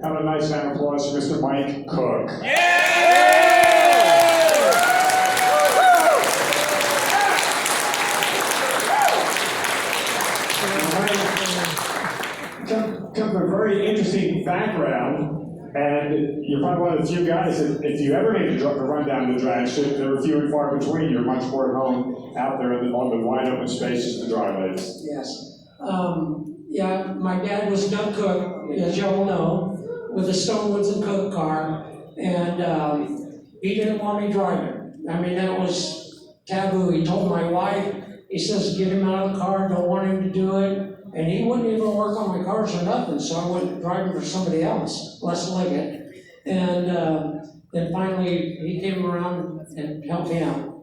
Have a nice round of applause for Mr. Mike Cook. Come from a very interesting background, and you're probably one of the few guys that if you ever need to run down the drag strip, they're few and far between. You're much more at home out there on the wide open spaces of the driveways. Yes. Yeah, my dad was Doug Cook, as you all know, with the Stonewoods and Cook car, and he didn't want me driving. I mean, that was taboo. He told my wife, he says, get him out of the car, don't want him to do it. And he wouldn't even work on my cars or nothing, so I went driving for somebody else, Les Liggett. And then finally, he came around and helped me out.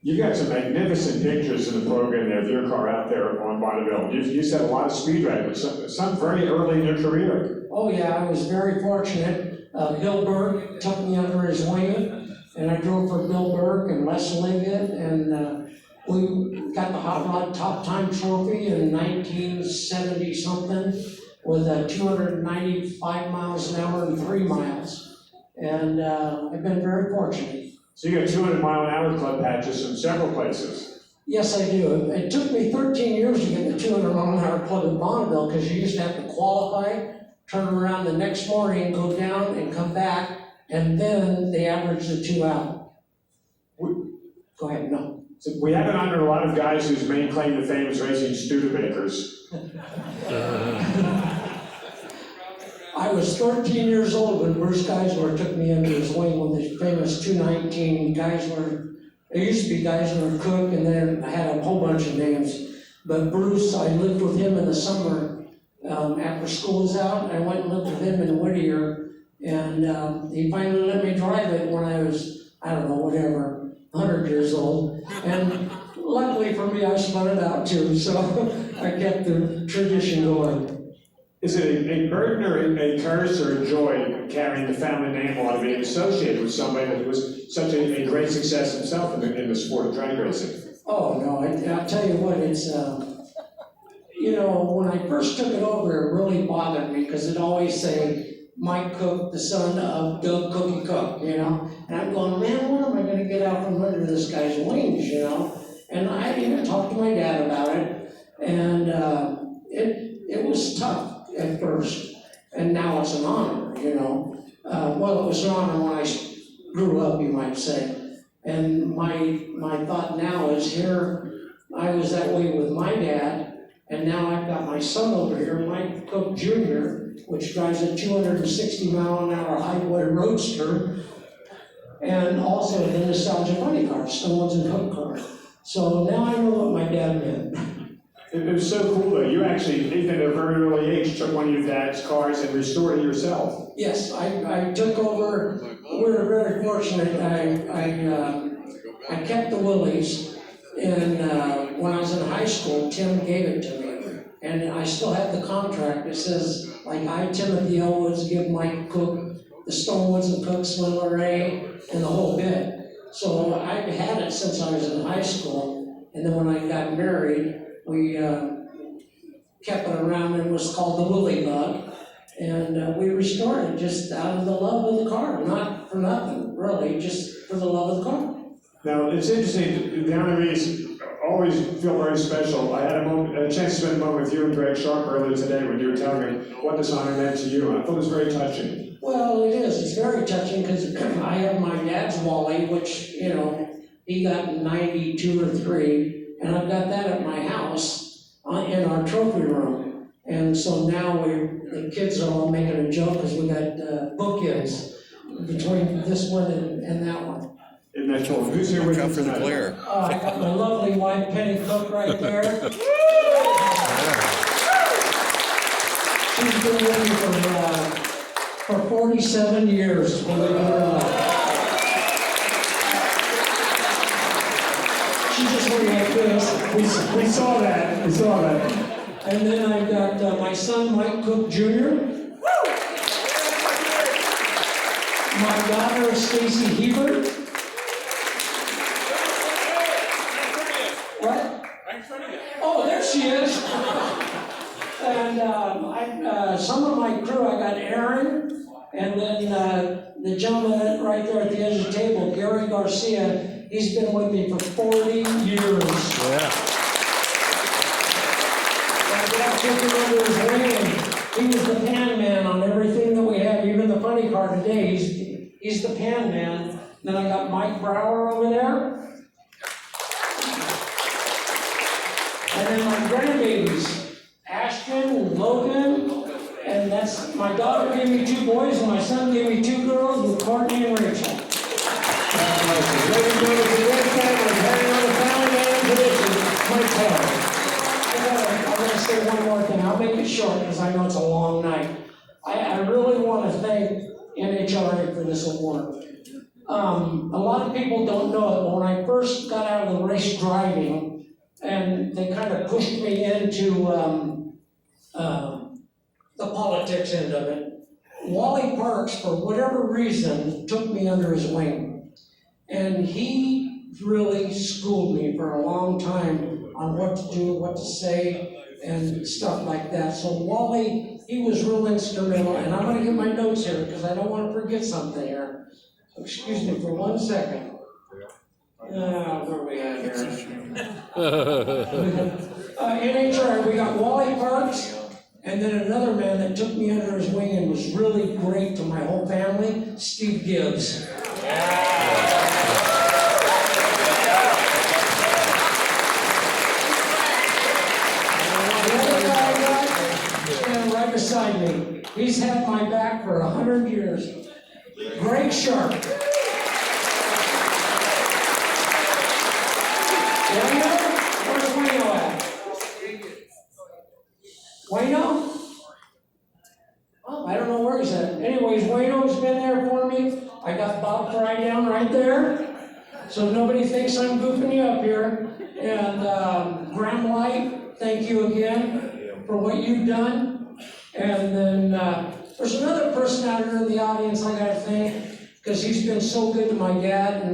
You got some magnificent pictures in the program there of your car out there on Bonneville. You set a lot of speed drag, but some very early in your career. Oh yeah, I was very fortunate. Bill Burke took me under his wing, and I drove for Bill Burke and Les Liggett, and we got the Hot Rod Top Time Trophy in 1970 something with 295 miles an hour and 3 miles. And I've been very fortunate. So you got 200-mile-an-hour club patches in several places. Yes, I do. It took me 13 years to get the 200-mile-an-hour club in Bonneville because you used to have to qualify, turn around the next morning, go down and come back, and then they averaged the 2 out. Go ahead, no. So we haven't honored a lot of guys whose main claim to fame is racing Studebakers. I was 13 years old when Bruce Geisler took me under his wing with his famous 219 Geisler. There used to be Geisler Cook, and then I had a whole bunch of names. But Bruce, I lived with him in the summer after school was out. I went and lived with him in Whittier, and he finally let me drive it when I was, I don't know, whatever, 100 years old. And luckily for me, I spun it out too, so I kept the tradition going. Is it a burden or a curse or a joy carrying the family name while being associated with somebody that was such a great success himself in the sport of drag racing? Oh, no, I'll tell you what, it's, you know, when I first took it over, it really bothered me because it always say, Mike Cook, the son of Doug Cookie Cook, you know? And I'm going, man, when am I gonna get out from under this guy's wings, you know? And I even talked to my dad about it, and it was tough at first, and now it's an honor, you know. Well, it was an honor when I grew up, you might say. And my thought now is here, I was that way with my dad, and now I've got my son over here, Mike Cook Jr., which drives a 260-mile-an-hour highway roadster, and also the nostalgia funny car, Stone's and Cook car. So now I know what my dad meant. It was so cool though. You actually, even at a very early age, took one of your dad's cars and restored it yourself. Yes, I took over. We were very fortunate. I kept the Willys, and when I was in high school, Tim gave it to me, and I still have the contract. It says, like, I, Timothy Elwoods, give Mike Cook the Stonewoods and Cook, Slim Ray, and the whole bit. So I've had it since I was in high school, and then when I got married, we kept it around, and it was called the Willie Bug, and we restored it just out of the love of the car, not for nothing, really, just for the love of the car. Now, it's interesting, the honorees always feel very special. I had a chance to spend a moment with you and Greg Sharp earlier today when you were telling me what this honor meant to you, and I thought it was very touching. Well, it is. It's very touching because I have my dad's Wally, which, you know, he got in 92 or 3. And I've got that at my house in our trophy room. And so now the kids are all making a joke because we got bookends between this one and that one. Isn't that cool? Who's here with us tonight? I got my lovely wife, Penny Cook, right there. She's been with me for 47 years, believe it or not. We saw that. And then I've got my son, Mike Cook Jr. My daughter, Stacy Hebert. What? Oh, there she is. And some of my crew, I got Aaron, And then the gentleman right there at the end of the table, Gary Garcia, he's been with me for 40 years. Yeah. I took him under his wing. He was the pan man on everything that we have, even the funny car today. He's the pan man. Then I got Mike Brower over there. And then my grandbabies, Ashton and Logan, and that's, my daughter gave me 2 boys, and my son gave me 2 girls with Courtney and Rachel. Congratulations. Ladies and gentlemen, it's a great family, carrying on the family man tradition, Mike Taylor. I'm gonna say one more thing, I'll make it short, because I know it's a long night. I really want to thank NHRA for this award. A lot of people don't know it, but when I first got out of the race driving, and they kind of pushed me into the politics end of it. Wally Parks, for whatever reason, took me under his wing. And he really schooled me for a long time on what to do, what to say, and stuff like that. So Wally, he was real instrumental, and I'm gonna get my notes here because I don't want to forget something here. So excuse me for 1 second. Where are we at here? NHR, we got Wally Parks, and then another man that took me under his wing and was really great to my whole family, Steve Gibbs. Another guy I got, standing right beside me. He's had my back for 100 years. Greg Sharp. Wayno? Where's Wayno at? Wayno? Oh, I don't know where he's at. Anyways, Wayno's been there for me. I got Bob Fry down right there, so nobody thinks I'm goofing you up here. And Graham Light, thank you again for what you've done. And then there's another person out here in the audience I gotta thank, because he's been so good to my dad.